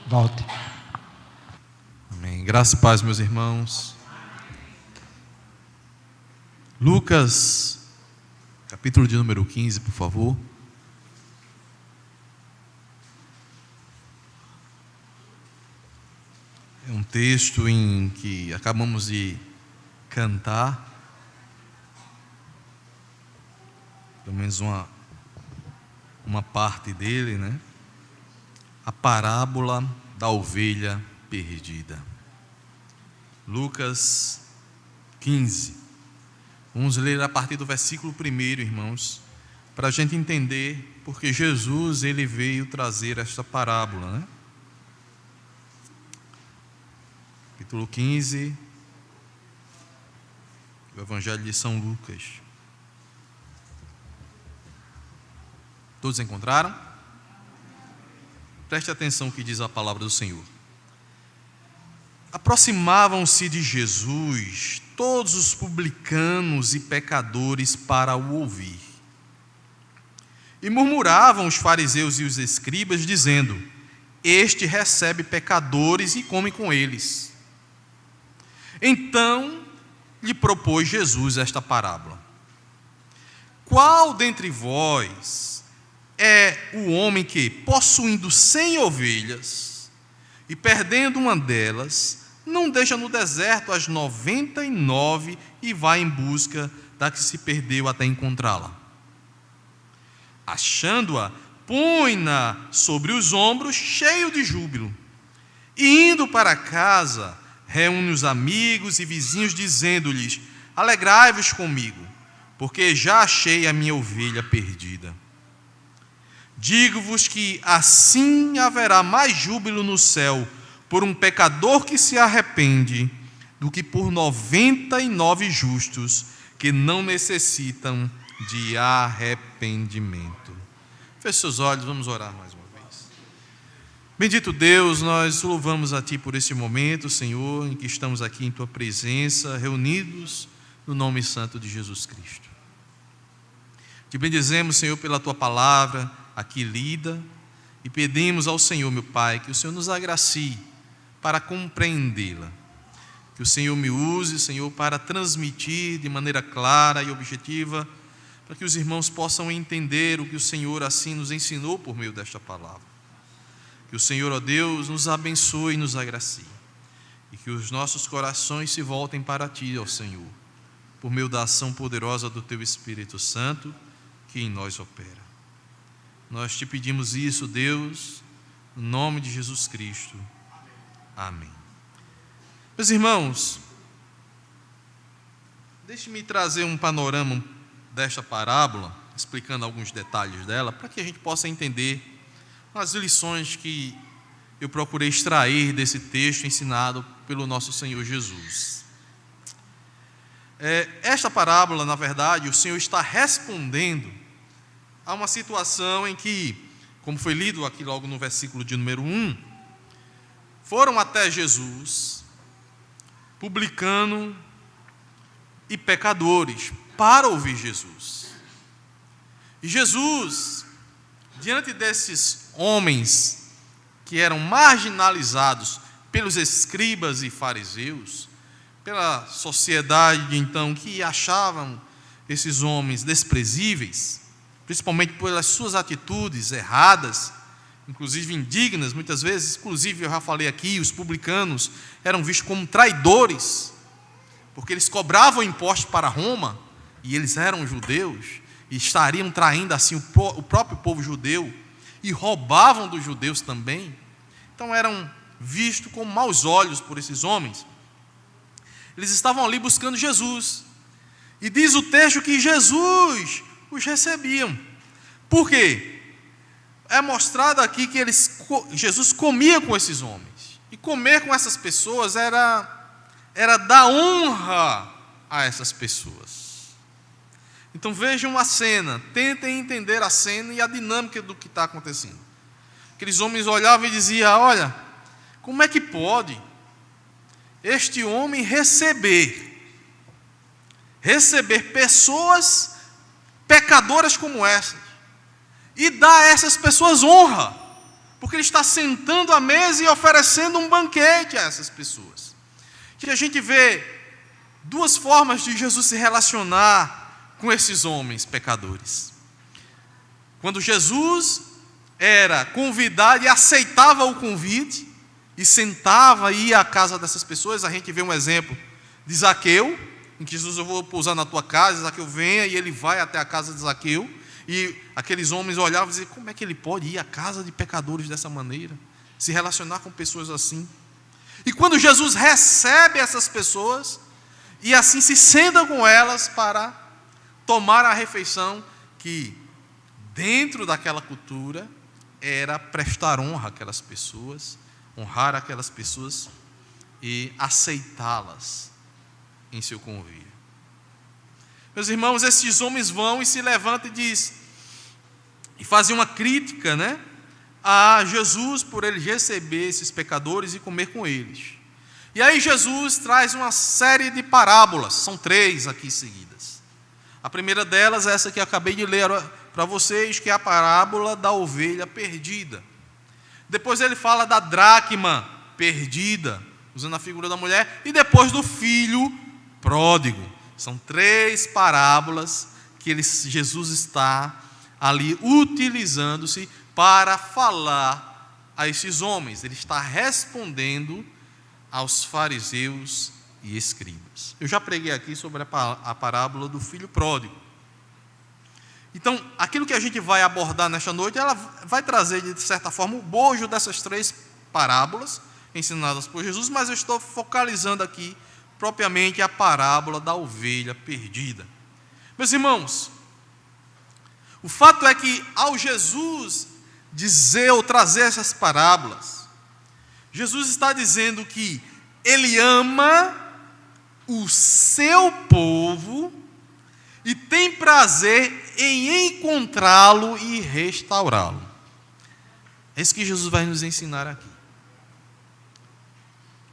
Volte. Amém. Graça e paz, meus irmãos. Lucas, capítulo de número 15, por favor. É um texto em que acabamos de cantar, pelo menos uma parte dele, né? A parábola da ovelha perdida. Lucas 15. Vamos ler a partir do versículo 1, irmãos, para a gente entender porque Jesus ele veio trazer esta parábola, né? Capítulo 15 do Evangelho de São Lucas. Todos encontraram? Preste atenção no que diz a palavra do Senhor. Aproximavam-se de Jesus todos os publicanos e pecadores para o ouvir. E murmuravam os fariseus e os escribas, dizendo: Este recebe pecadores e come com eles. Então lhe propôs Jesus esta parábola: Qual dentre vós é o homem que, possuindo 100 ovelhas e perdendo uma delas, não deixa no deserto as 99 e vai em busca da que se perdeu até encontrá-la? Achando-a, põe-na sobre os ombros, cheio de júbilo, e indo para casa, reúne os amigos e vizinhos, dizendo-lhes: Alegrai-vos comigo, porque já achei a minha ovelha perdida. Digo-vos que assim haverá mais júbilo no céu por um pecador que se arrepende do que por 99 justos que não necessitam de arrependimento. Feche seus olhos, vamos orar mais uma vez. Bendito Deus, nós louvamos a Ti por esse momento, Senhor, em que estamos aqui em Tua presença, reunidos no nome santo de Jesus Cristo. Te bendizemos, Senhor, pela Tua palavra aqui lida, e pedimos ao Senhor, meu Pai, que o Senhor nos agracie para compreendê-la. Que o Senhor me use, Senhor, para transmitir de maneira clara e objetiva, para que os irmãos possam entender o que o Senhor assim nos ensinou por meio desta palavra. Que o Senhor, ó Deus, nos abençoe e nos agracie, e que os nossos corações se voltem para Ti, ó Senhor, por meio da ação poderosa do Teu Espírito Santo, que em nós opera. Nós Te pedimos isso, Deus, no nome de Jesus Cristo. Amém. Meus irmãos, deixe-me trazer um panorama desta parábola, explicando alguns detalhes dela, para que a gente possa entender as lições que eu procurei extrair desse texto ensinado pelo nosso Senhor Jesus. Esta parábola, na verdade, o Senhor está respondendo há uma situação em que, como foi lido aqui logo no versículo de número 1, foram até Jesus, publicano e pecadores, para ouvir Jesus. E Jesus, diante desses homens que eram marginalizados pelos escribas e fariseus, pela sociedade então que achavam esses homens desprezíveis, principalmente pelas suas atitudes erradas, inclusive indignas, muitas vezes, inclusive eu já falei aqui, os publicanos eram vistos como traidores, porque eles cobravam impostos para Roma, e eles eram judeus, e estariam traindo assim o próprio povo judeu, e roubavam dos judeus também. Então eram vistos com maus olhos por esses homens. Eles estavam ali buscando Jesus, e diz o texto que Jesus os recebiam. Por quê? É mostrado aqui que Jesus comia com esses homens. E comer com essas pessoas era dar honra a essas pessoas. Então vejam a cena, tentem entender a cena e a dinâmica do que está acontecendo. Aqueles homens olhavam e diziam: olha, como é que pode este homem receber pessoas pecadoras como essas, e dar a essas pessoas honra, Porque ele está sentando à mesa e oferecendo um banquete a essas pessoas. Que a gente vê duas formas de Jesus se relacionar com esses homens pecadores. Quando Jesus era convidado e aceitava o convite, e sentava e ia à casa dessas pessoas, a gente vê um exemplo de Zaqueu, em que Jesus: eu vou pousar na tua casa, Zaqueu venha, e ele vai até a casa de Zaqueu, e aqueles homens olhavam e diziam: como é que ele pode ir à casa de pecadores dessa maneira, se relacionar com pessoas assim? E quando Jesus recebe essas pessoas, e assim se senta com elas para tomar a refeição, que dentro daquela cultura era prestar honra àquelas pessoas, honrar aquelas pessoas e aceitá-las em seu convívio. Meus irmãos, esses homens vão e se levantam e fazem uma crítica, a Jesus por ele receber esses pecadores e comer com eles. E aí Jesus traz uma série de parábolas, são 3 aqui seguidas. A primeira delas é essa que eu acabei de ler para vocês, que é a parábola da ovelha perdida. Depois ele fala da dracma perdida, usando a figura da mulher, e depois do filho pródigo. São 3 parábolas que Jesus está ali utilizando-se para falar a esses homens. Ele está respondendo aos fariseus e escribas. Eu já preguei aqui sobre a parábola do filho pródigo. Então, aquilo que a gente vai abordar nesta noite, ela vai trazer, de certa forma, o bojo dessas 3 parábolas ensinadas por Jesus, mas eu estou focalizando aqui propriamente a parábola da ovelha perdida. Meus irmãos, o fato é que ao Jesus dizer ou trazer essas parábolas, Jesus está dizendo que ele ama o seu povo e tem prazer em encontrá-lo e restaurá-lo. É isso que Jesus vai nos ensinar aqui.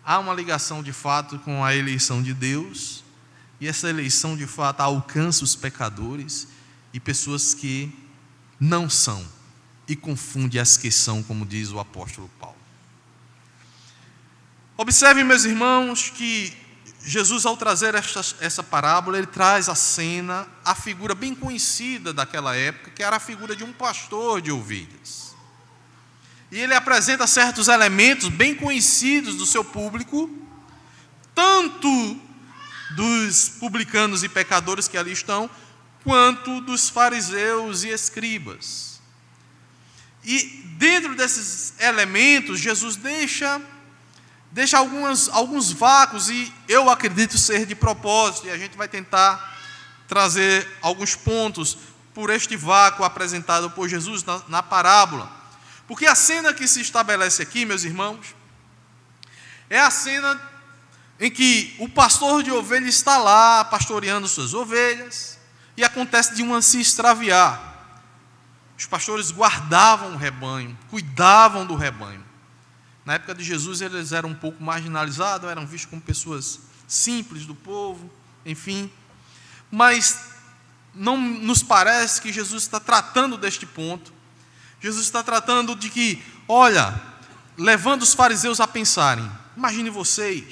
Há uma ligação de fato com a eleição de Deus, e essa eleição de fato alcança os pecadores e pessoas que não são, e confunde as que são, como diz o apóstolo Paulo. Observem, meus irmãos, que Jesus, ao trazer essa parábola, ele traz à cena a figura bem conhecida daquela época, que era a figura de um pastor de ovelhas. E ele apresenta certos elementos bem conhecidos do seu público, tanto dos publicanos e pecadores que ali estão, quanto dos fariseus e escribas. E dentro desses elementos, Jesus deixa alguns vácuos, e eu acredito ser de propósito, e a gente vai tentar trazer alguns pontos por este vácuo apresentado por Jesus na parábola. Porque a cena que se estabelece aqui, meus irmãos, é a cena em que o pastor de ovelhas está lá pastoreando suas ovelhas, e acontece de uma se extraviar. Os pastores guardavam o rebanho, cuidavam do rebanho. Na época de Jesus eles eram um pouco marginalizados, eram vistos como pessoas simples do povo, enfim. Mas não nos parece que Jesus está tratando deste ponto. Jesus está tratando de que, olha, levando os fariseus a pensarem: imagine vocês,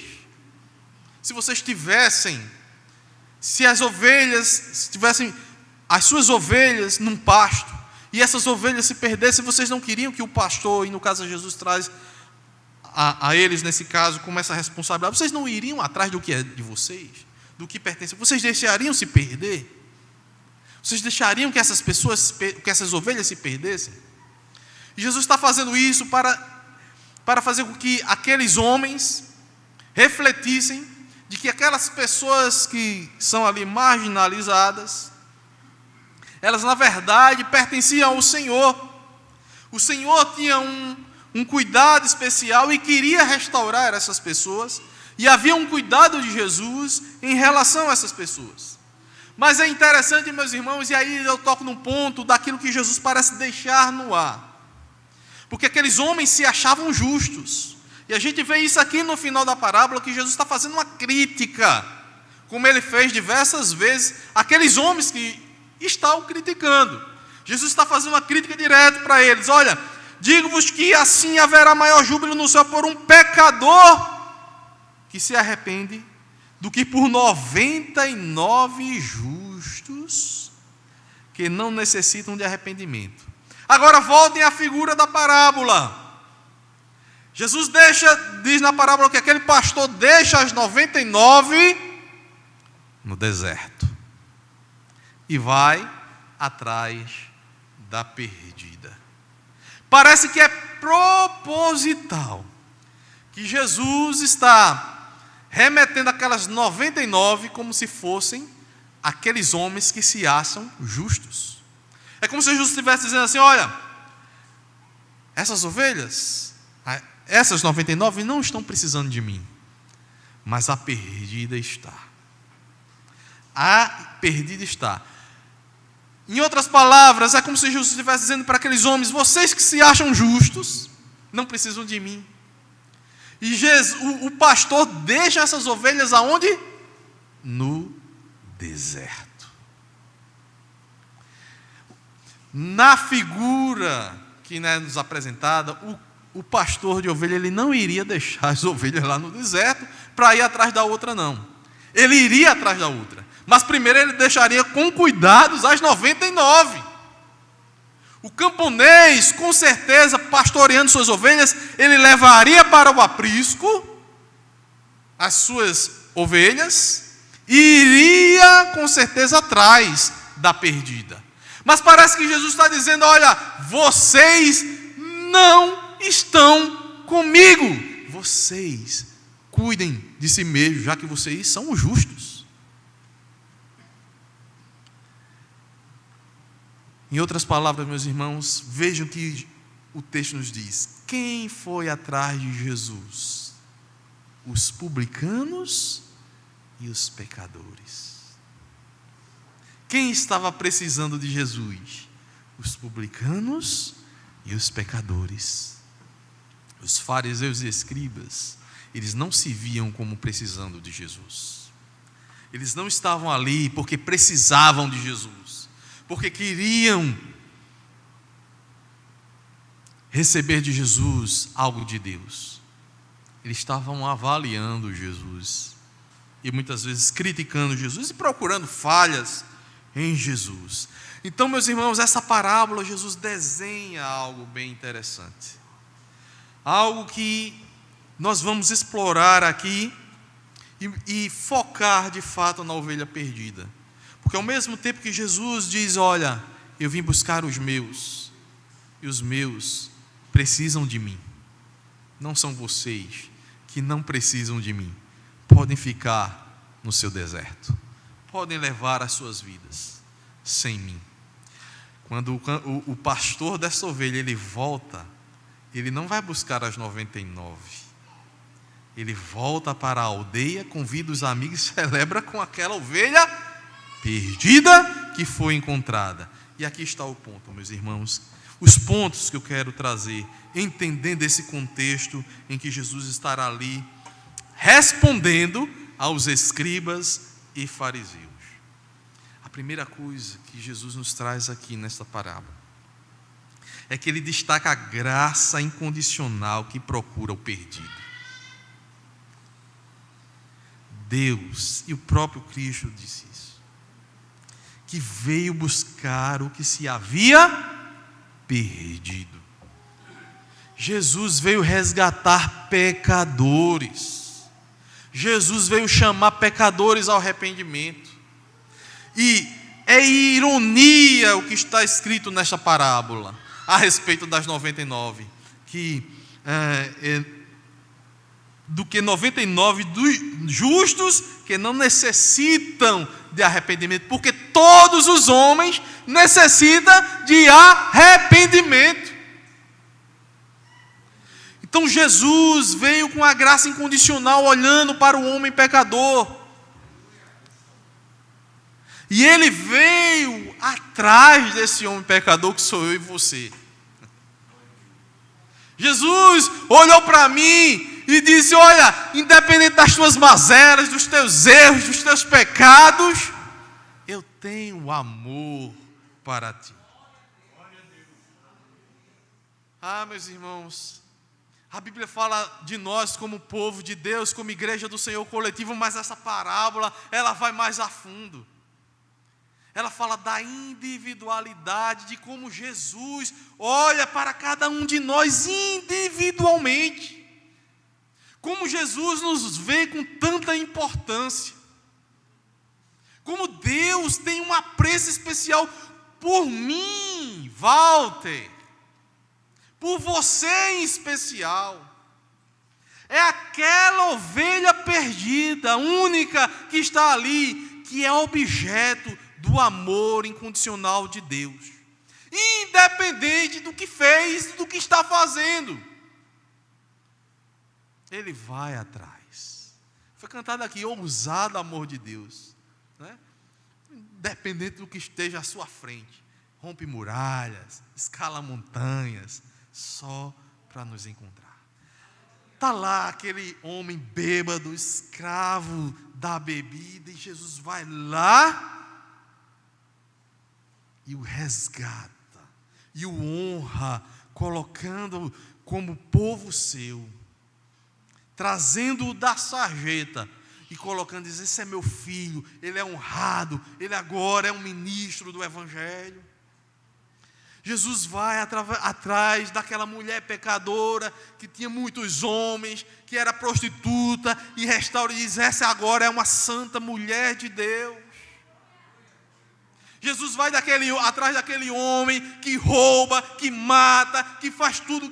se vocês tivessem, se as ovelhas tivessem as suas ovelhas num pasto, e essas ovelhas se perdessem, vocês não queriam que o pastor, e no caso Jesus traz a eles, nesse caso, como essa responsabilidade, vocês não iriam atrás do que é de vocês, do que pertence, vocês deixariam se perder? Vocês deixariam que essas ovelhas se perdessem? E Jesus está fazendo isso para fazer com que aqueles homens refletissem de que aquelas pessoas que são ali marginalizadas, elas na verdade pertenciam ao Senhor. O Senhor tinha um cuidado especial e queria restaurar essas pessoas, e havia um cuidado de Jesus em relação a essas pessoas. Mas é interessante, meus irmãos, e aí eu toco num ponto daquilo que Jesus parece deixar no ar, porque aqueles homens se achavam justos, e a gente vê isso aqui no final da parábola, que Jesus está fazendo uma crítica, como ele fez diversas vezes aqueles homens que estavam criticando. Jesus está fazendo uma crítica direta para eles: olha, Digo-vos que assim haverá maior júbilo no céu por um pecador que se arrepende, do que por 99 justos que não necessitam de arrependimento. Agora voltem à figura da parábola. Jesus diz na parábola que aquele pastor deixa as 99 no deserto e vai atrás da perdida. Parece que é proposital que Jesus está remetendo aquelas 99 como se fossem aqueles homens que se acham justos. É como se Jesus estivesse dizendo assim: olha, essas ovelhas, essas 99 não estão precisando de mim, mas a perdida está. A perdida está. Em outras palavras, é como se Jesus estivesse dizendo para aqueles homens: vocês que se acham justos, não precisam de mim. E o pastor deixa essas ovelhas aonde? No deserto. Na figura que nos apresentada, o pastor de ovelha, ele não iria deixar as ovelhas lá no deserto para ir atrás da outra, não. Ele iria atrás da outra, mas primeiro ele deixaria com cuidados as 99. O camponês, com certeza, pastoreando suas ovelhas, ele levaria para o aprisco as suas ovelhas e iria, com certeza, atrás da perdida. Mas parece que Jesus está dizendo: olha, vocês não estão comigo. Vocês cuidem de si mesmos, já que vocês são os justos. Em outras palavras, meus irmãos, vejam que o texto nos diz: quem foi atrás de Jesus? Os publicanos e os pecadores. Quem estava precisando de Jesus? Os publicanos e os pecadores. Os fariseus e escribas, eles não se viam como precisando de Jesus. Eles não estavam ali porque precisavam de Jesus, porque queriam receber de Jesus algo de Deus. Eles estavam avaliando Jesus e muitas vezes criticando Jesus e procurando falhas em Jesus. Então, meus irmãos, essa parábola, Jesus desenha algo bem interessante, algo que nós vamos explorar aqui e focar de fato na ovelha perdida. Porque ao mesmo tempo que Jesus diz: olha, eu vim buscar os meus, e os meus precisam de mim. Não são vocês que não precisam de mim. Podem ficar no seu deserto, podem levar as suas vidas sem mim. Quando o pastor dessa ovelha, ele volta, ele não vai buscar as 99. Ele volta para a aldeia, convida os amigos e celebra com aquela ovelha perdida que foi encontrada. E aqui está o ponto, meus irmãos. Os pontos que eu quero trazer, entendendo esse contexto em que Jesus estará ali respondendo aos escribas e fariseus. A primeira coisa que Jesus nos traz aqui nesta parábola é que ele destaca a graça incondicional que procura o perdido. Deus e o próprio Cristo disse isso, que veio buscar o que se havia perdido. Jesus veio resgatar pecadores. Jesus veio chamar pecadores ao arrependimento. E é ironia o que está escrito nesta parábola a respeito das 99, que do que 99 justos que não necessitam de arrependimento, porque todos os homens necessitam de arrependimento. Então Jesus veio com a graça incondicional, olhando para o homem pecador. E ele veio atrás desse homem pecador que sou eu e você. Jesus olhou para mim e disse: olha, independente das tuas mazelas, dos teus erros, dos teus pecados, eu tenho amor para ti. Meus irmãos, a Bíblia fala de nós como povo de Deus, como igreja do Senhor coletivo, mas essa parábola, ela vai mais a fundo. Ela fala da individualidade, de como Jesus olha para cada um de nós individualmente. Como Jesus nos vê com tanta importância. Como Deus tem um apreço especial por mim, Walter. Por você em especial. É aquela ovelha perdida, única, que está ali, que é objeto do amor incondicional de Deus. Independente do que fez, do que está fazendo. Ele vai atrás. Foi cantado aqui, ousado amor de Deus. Né? Independente do que esteja à sua frente. Rompe muralhas, escala montanhas, só para nos encontrar. Está lá aquele homem bêbado, escravo da bebida, e Jesus vai lá e o resgata, e o honra, colocando como povo seu, trazendo-o da sarjeta, e colocando, diz, esse é meu filho, ele é honrado, ele agora é um ministro do Evangelho. Jesus vai atrás daquela mulher pecadora, que tinha muitos homens, que era prostituta, e restaura e diz, essa agora é uma santa mulher de Deus. Jesus vai atrás daquele homem que rouba, que mata, que faz tudo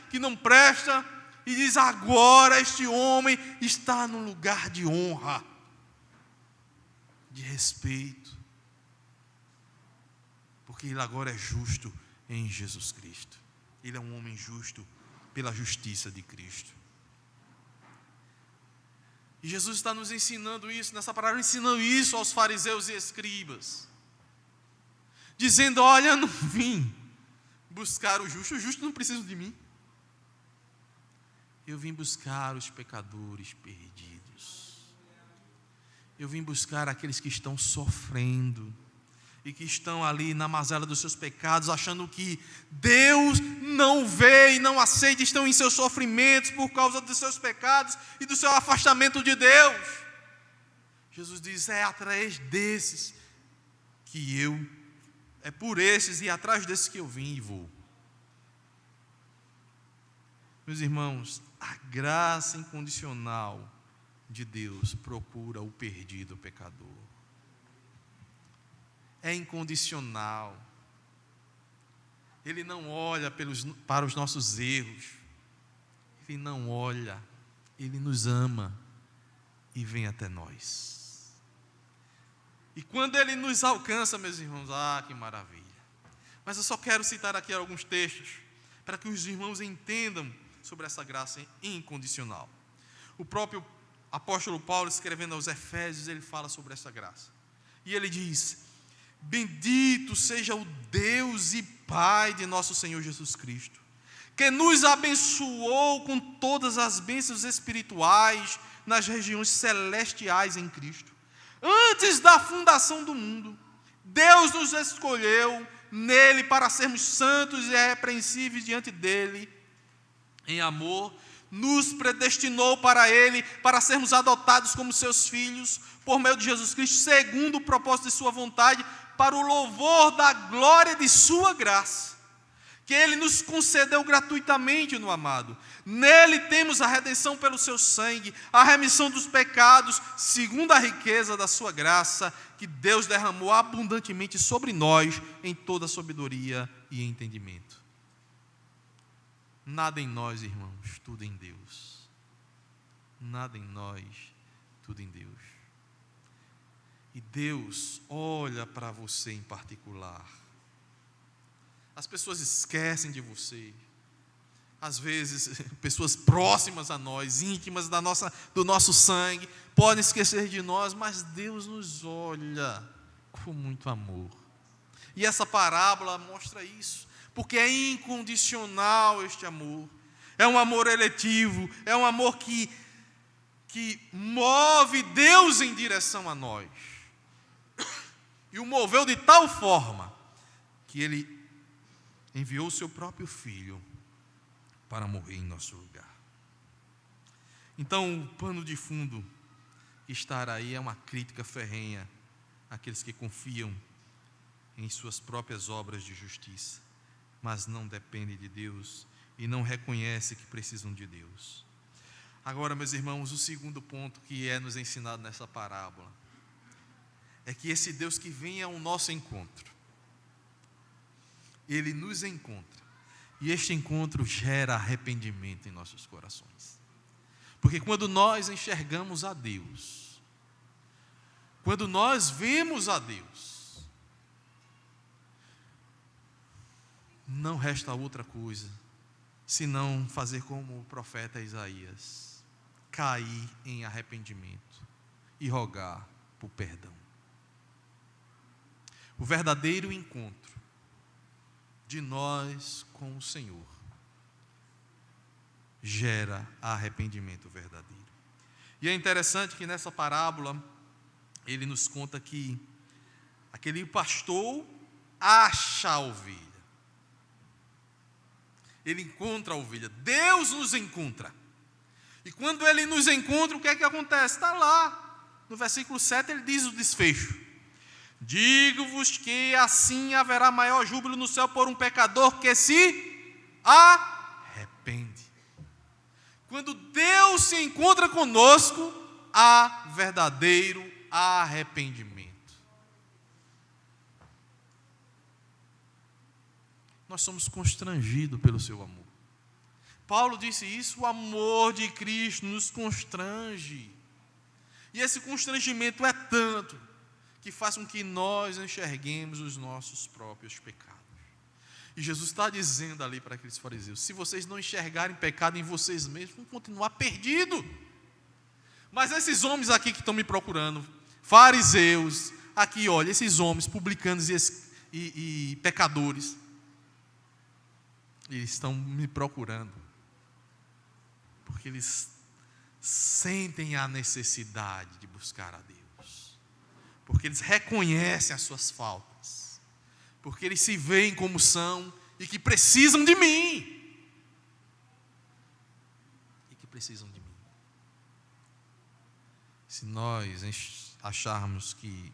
que não presta, e diz, agora este homem está num lugar de honra, de respeito, porque ele agora é justo em Jesus Cristo. Ele é um homem justo pela justiça de Cristo. E Jesus está nos ensinando isso, nessa palavra, ensinando isso aos fariseus e escribas. Dizendo, olha, eu não vim buscar o justo não precisa de mim. Eu vim buscar os pecadores perdidos. Eu vim buscar aqueles que estão sofrendo e que estão ali na mazela dos seus pecados, achando que Deus não vê e não aceita, estão em seus sofrimentos por causa dos seus pecados e do seu afastamento de Deus. Jesus diz, é atrás desses que é por esses e atrás desses que eu vim e vou. Meus irmãos, a graça incondicional de Deus procura o perdido, o pecador. É incondicional. Ele não olha para os nossos erros. Ele não olha. Ele nos ama e vem até nós. E quando Ele nos alcança, meus irmãos, que maravilha. Mas eu só quero citar aqui alguns textos, para que os irmãos entendam sobre essa graça incondicional. O próprio apóstolo Paulo, escrevendo aos Efésios, ele fala sobre essa graça. E ele diz, bendito seja o Deus e Pai de nosso Senhor Jesus Cristo, que nos abençoou com todas as bênçãos espirituais nas regiões celestiais em Cristo. Antes da fundação do mundo, Deus nos escolheu nele para sermos santos e irrepreensíveis diante dele, em amor, nos predestinou para ele, para sermos adotados como seus filhos, por meio de Jesus Cristo, segundo o propósito de sua vontade, para o louvor da glória de sua graça, que Ele nos concedeu gratuitamente no amado. Nele temos a redenção pelo seu sangue, a remissão dos pecados, segundo a riqueza da sua graça, que Deus derramou abundantemente sobre nós, em toda sabedoria e entendimento. Nada em nós, irmãos, tudo em Deus. Nada em nós, tudo em Deus. E Deus olha para você em particular. As pessoas esquecem de você. Às vezes, pessoas próximas a nós, íntimas do nosso sangue, podem esquecer de nós, mas Deus nos olha com muito amor. E essa parábola mostra isso, porque é incondicional este amor. É um amor eletivo, é um amor que move Deus em direção a nós. E o moveu de tal forma que Ele enviou o seu próprio Filho para morrer em nosso lugar. Então, o pano de fundo que estará aí é uma crítica ferrenha àqueles que confiam em suas próprias obras de justiça, mas não dependem de Deus e não reconhecem que precisam de Deus. Agora, meus irmãos, o segundo ponto que é nos ensinado nessa parábola é que esse Deus que vem ao nosso encontro, Ele nos encontra, e este encontro gera arrependimento em nossos corações. Porque quando nós enxergamos a Deus, quando nós vemos a Deus, não resta outra coisa senão fazer como o profeta Isaías, cair em arrependimento e rogar por perdão. O verdadeiro encontro de nós com o Senhor gera arrependimento verdadeiro. E é interessante que nessa parábola ele nos conta que aquele pastor acha a ovelha. Ele encontra a ovelha. Deus nos encontra. E quando Ele nos encontra, o que é que acontece? Está lá, no versículo 7, ele diz o desfecho: digo-vos que assim haverá maior júbilo no céu por um pecador que se arrepende. Quando Deus se encontra conosco, há verdadeiro arrependimento. Nós somos constrangidos pelo seu amor. Paulo disse isso: o amor de Cristo nos constrange. E esse constrangimento é tanto que faz com que nós enxerguemos os nossos próprios pecados. E Jesus está dizendo ali para aqueles fariseus: se vocês não enxergarem pecado em vocês mesmos, vão continuar perdidos. Mas esses homens aqui que estão me procurando, fariseus, aqui olha, esses homens publicanos e pecadores, eles estão me procurando porque eles sentem a necessidade de buscar a Deus, porque eles reconhecem as suas faltas, porque eles se veem como são e que precisam de mim. Se nós acharmos que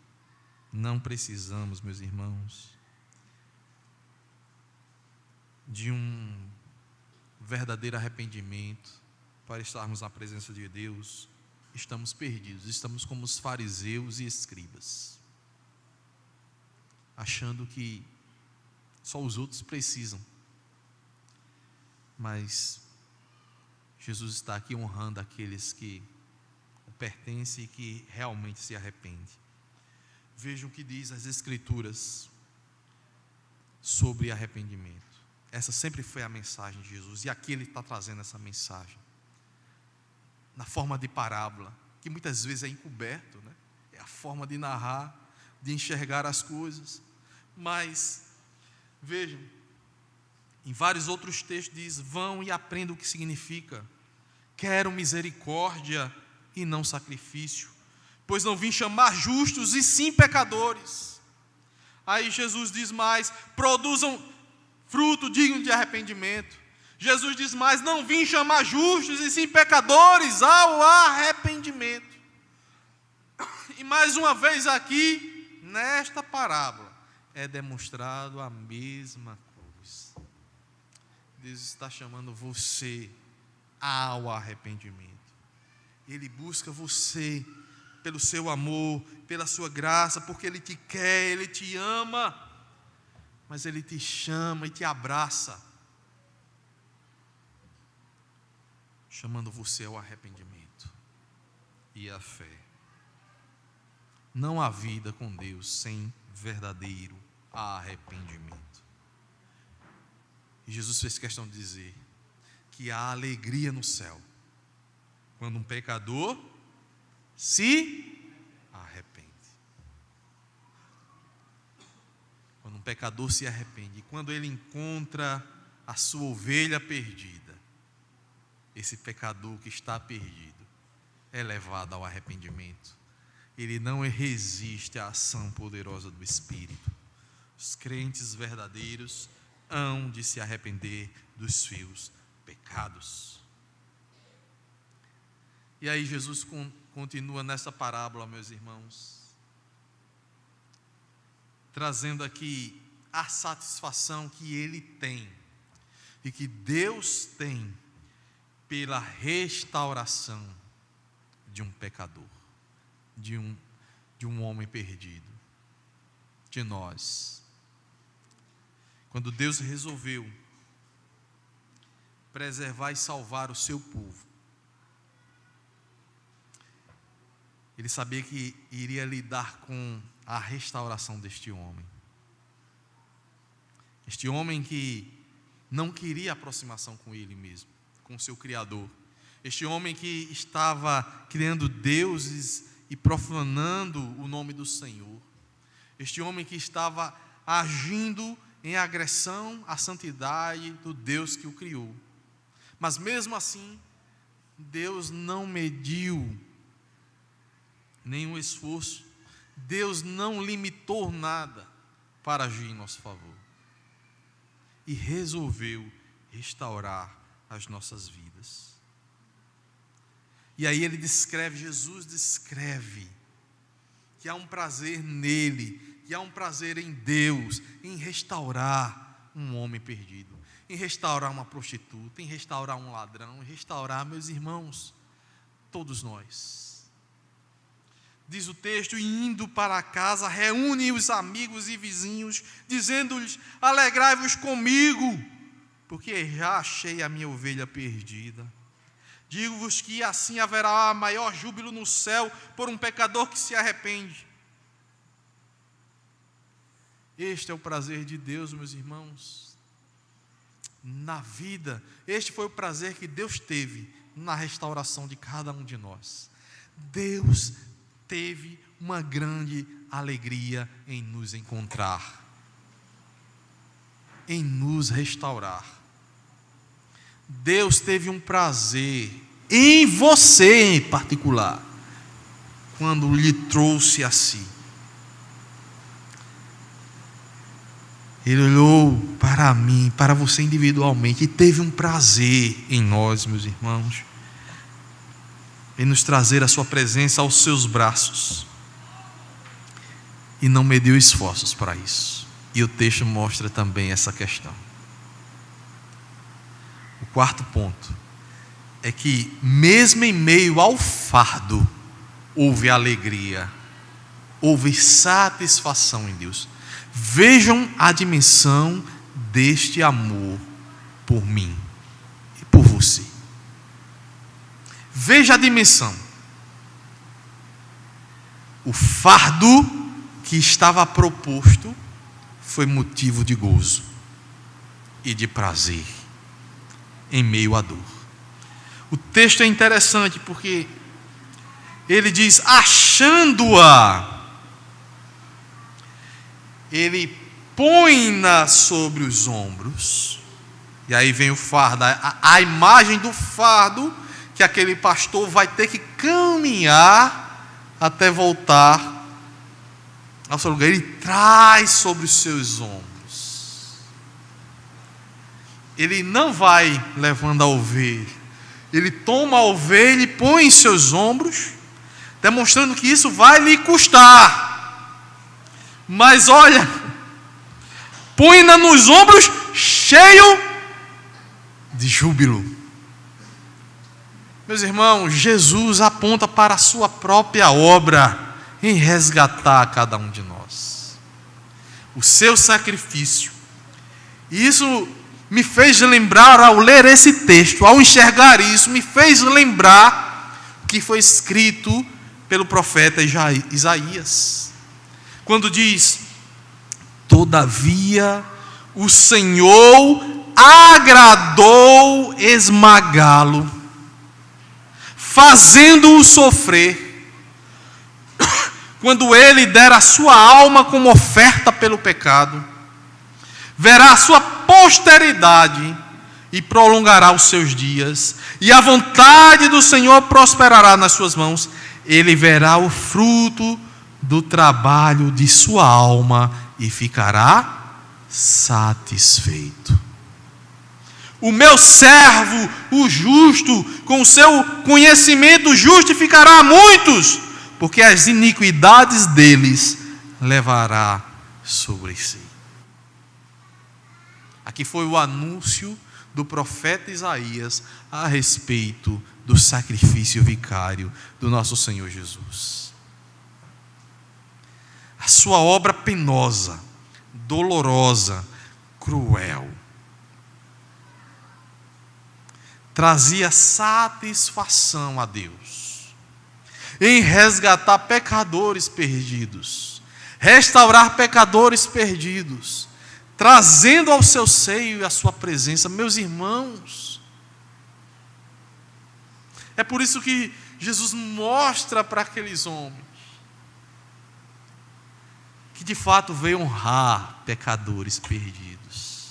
não precisamos, meus irmãos, de um verdadeiro arrependimento para estarmos na presença de Deus, estamos perdidos, estamos como os fariseus e escribas, achando que só os outros precisam. Mas Jesus está aqui honrando aqueles que o pertencem e que realmente se arrependem. Vejam o que diz as Escrituras sobre arrependimento. Essa sempre foi a mensagem de Jesus, e aqui ele está trazendo essa mensagem na forma de parábola, que muitas vezes é encoberto, né? É a forma de narrar, de enxergar as coisas. Mas vejam, em vários outros textos diz: vão e aprendam o que significa quero misericórdia e não sacrifício, pois não vim chamar justos e sim pecadores. Aí Jesus diz mais: produzam fruto digno de arrependimento. Jesus diz mais: não vim chamar justos e sim pecadores ao arrependimento. E mais uma vez aqui, nesta parábola, é demonstrado a mesma coisa. Deus está chamando você ao arrependimento. Ele busca você pelo seu amor, pela sua graça, porque Ele te quer, Ele te ama, mas Ele te chama e te abraça, chamando você ao arrependimento e à fé. Não há vida com Deus sem verdadeiro arrependimento. E Jesus fez questão de dizer que há alegria no céu quando um pecador se arrepende. Quando um pecador se arrepende, e quando ele encontra a sua ovelha perdida, esse pecador que está perdido é levado ao arrependimento. Ele não resiste à ação poderosa do Espírito. Os crentes verdadeiros hão de se arrepender dos seus pecados. E aí Jesus continua nessa parábola, meus irmãos, trazendo aqui a satisfação que Ele tem e que Deus tem pela restauração de um pecador, de um homem perdido, de nós. Quando Deus resolveu preservar e salvar o seu povo, Ele sabia que iria lidar com a restauração deste homem. Este homem que não queria aproximação com Ele mesmo, com o seu Criador. Este homem que estava criando deuses e profanando o nome do Senhor. Este homem que estava agindo em agressão à santidade do Deus que o criou. Mas mesmo assim, Deus não mediu nenhum esforço, Deus não limitou nada para agir em nosso favor. E resolveu restaurar as nossas vidas. E aí Jesus descreve que há um prazer nele, que há um prazer em Deus, em restaurar um homem perdido, em restaurar uma prostituta, em restaurar um ladrão, em restaurar, meus irmãos, todos nós. Diz o texto, e indo para casa, reúne os amigos e vizinhos, dizendo-lhes, alegrai-vos comigo, porque já achei a minha ovelha perdida. Digo-vos que assim haverá maior júbilo no céu por um pecador que se arrepende. Este é o prazer de Deus, meus irmãos, na vida. Este foi o prazer que Deus teve na restauração de cada um de nós. Deus teve uma grande alegria em nos encontrar, em nos restaurar. Deus teve um prazer em você em particular, quando lhe trouxe a si. Ele olhou para mim, para você individualmente, e teve um prazer em nós, meus irmãos, em nos trazer a sua presença aos seus braços, e não mediu esforços para isso. E o texto mostra também essa questão. O quarto ponto é que mesmo em meio ao fardo houve alegria, houve satisfação em Deus. Vejam a dimensão deste amor por mim e por você. Veja a dimensão. O fardo que estava proposto foi motivo de gozo e de prazer em meio à dor. O texto é interessante porque ele diz, achando-a, ele põe-na sobre os ombros, e aí vem o fardo, a imagem do fardo que aquele pastor vai ter que caminhar até voltar ao seu lugar. Ele traz sobre os seus ombros. Ele não vai levando a ovelha, ele toma a ovelha e põe em seus ombros, demonstrando que isso vai lhe custar. Mas olha, põe-na nos ombros cheio de júbilo. Meus irmãos, Jesus aponta para a sua própria obra em resgatar cada um de nós. O seu sacrifício. E isso me fez lembrar, ao ler esse texto, ao enxergar isso, me fez lembrar o que foi escrito pelo profeta Isaías. Quando diz, todavia o Senhor agradou esmagá-lo, fazendo-o sofrer, quando ele der a sua alma como oferta pelo pecado, verá a sua posteridade e prolongará os seus dias, e a vontade do Senhor prosperará nas suas mãos. Ele verá o fruto do trabalho de sua alma e ficará satisfeito. O meu servo, o justo, com o seu conhecimento justificará a muitos, porque as iniquidades deles levará sobre si. Aqui foi o anúncio do profeta Isaías a respeito do sacrifício vicário do nosso Senhor Jesus. A sua obra penosa, dolorosa, cruel, trazia satisfação a Deus em resgatar pecadores perdidos, restaurar pecadores perdidos, trazendo ao seu seio e à sua presença. Meus irmãos, é por isso que Jesus mostra para aqueles homens que de fato veio honrar pecadores perdidos,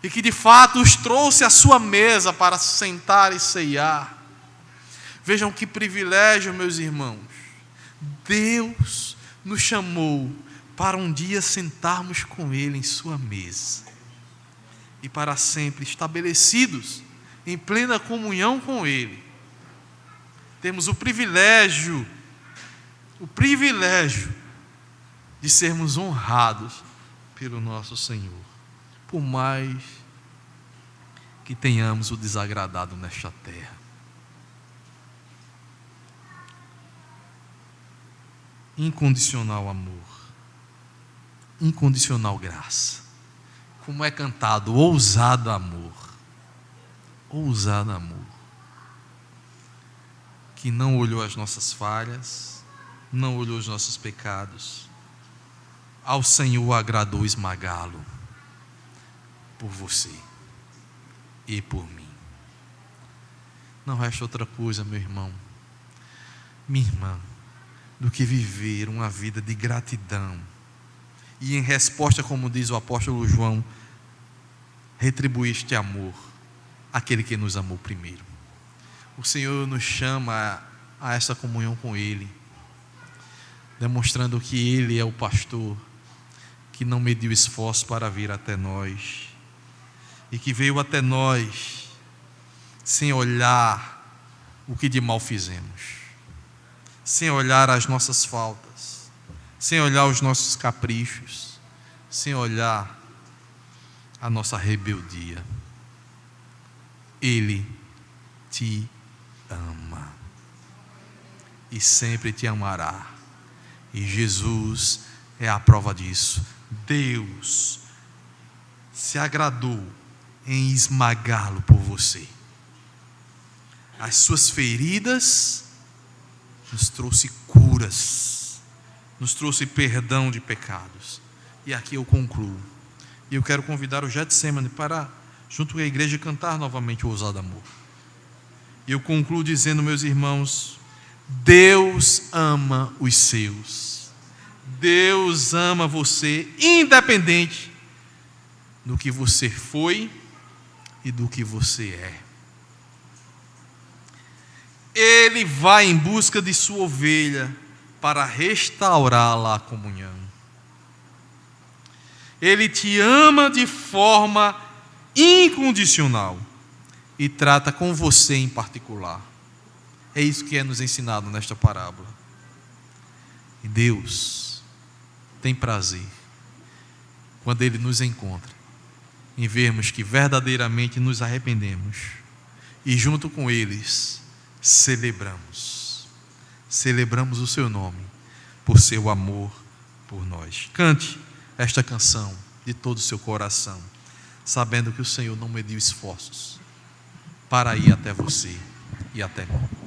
e que de fato os trouxe à sua mesa para sentar e ceiar. Vejam que privilégio, meus irmãos. Deus nos chamou para um dia sentarmos com Ele em sua mesa, e para sempre estabelecidos em plena comunhão com Ele. Temos o privilégio de sermos honrados pelo nosso Senhor, por mais que tenhamos o desagradado nesta terra. Incondicional amor, incondicional graça. Como é cantado, ousado amor, ousado amor, que não olhou as nossas falhas, não olhou os nossos pecados. Ao Senhor agradou esmagá-lo por você e por mim. Não resta outra coisa, meu irmão, minha irmã, do que viver uma vida de gratidão e, em resposta, como diz o apóstolo João, retribuir este amor àquele que nos amou primeiro. O Senhor nos chama a essa comunhão com Ele, demonstrando que Ele é o pastor que não mediu esforço para vir até nós, e que veio até nós sem olhar o que de mal fizemos, sem olhar as nossas faltas, sem olhar os nossos caprichos, sem olhar a nossa rebeldia. Ele te ama e sempre te amará, e Jesus é a prova disso. Deus se agradou em esmagá-lo por você. As suas feridas nos trouxe curas, nos trouxe perdão de pecados. E aqui eu concluo. E eu quero convidar o Getsemane para, junto com a igreja, cantar novamente o ousado amor. E eu concluo dizendo, meus irmãos, Deus ama os seus. Deus ama você, independente do que você foi e do que você é. Ele vai em busca de sua ovelha para restaurá-la à comunhão. Ele te ama de forma incondicional e trata com você em particular. É isso que é nos ensinado nesta parábola. E Deus tem prazer quando Ele nos encontra em vermos que verdadeiramente nos arrependemos e, junto com eles, celebramos o seu nome por seu amor por nós. Cante esta canção de todo o seu coração, sabendo que o Senhor não mediu esforços para ir até você e até mim.